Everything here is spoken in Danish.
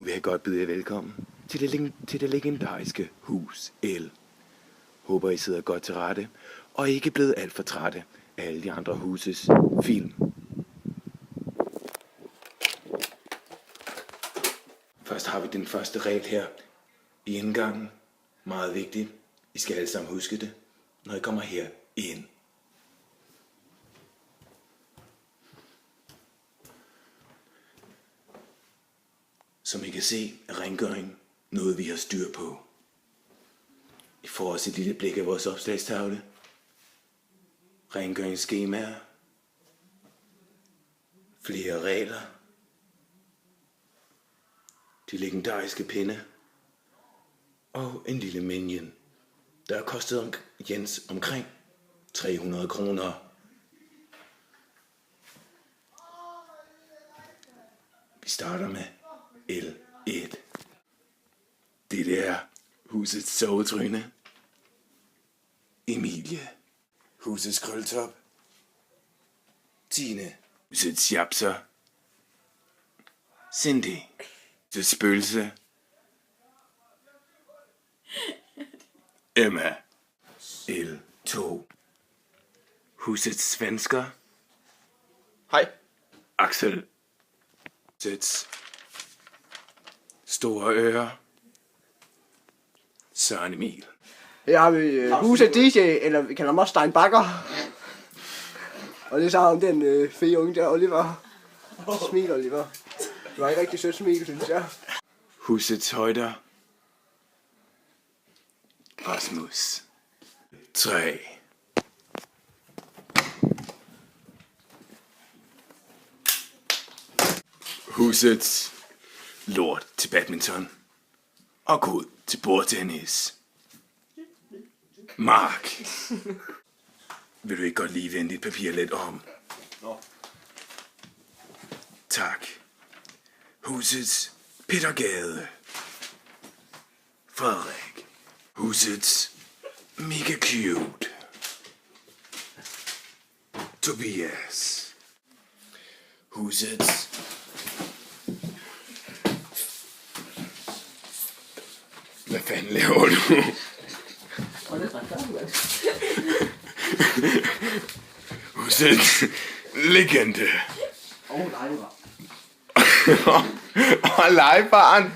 vil jeg godt byde jer velkommen til det legendariske hus L. Håber I sidder godt til rette, og ikke er blevet alt for trætte af alle de andre huses film. Først har vi den første regel her i indgangen. Meget vigtigt. I skal alle sammen huske det, når I kommer her ind. Som I kan se, er rengøring noget, vi har styr på. I får også et lille blik af vores opslagstavle. Rengøringsskemaer. Flere regler. De legendariske pinde. Og en lille minion, der har kostet Jens omkring 300 kroner. Vi starter med L1. Det er husets sovetryne. Emilie. Husets krøltop. Tine. Husets sjapser. Cindy. Husets spøgelse. Emma. L2. Husets svensker. Hej. Axel. Husets store ører. Søren Emil. Her har vi huset DJ, eller vi kalder ham også Steinbacher. Og det er så ham den fede unge der, Oliver. Smil, Oliver. Det var ikke rigtig sødt smil, synes jeg. Husets højder. Rasmus. 3. Husets lort til badminton. Og kod til bordtennis. Mark. Vil du ikke godt lige vende dit papir lidt om? Tak. Husets Petergade. Frederik. Husets Mega Cute. Tobias. Husets hvad fanden laver du? Husets legende. Og legebar. Og legebarn.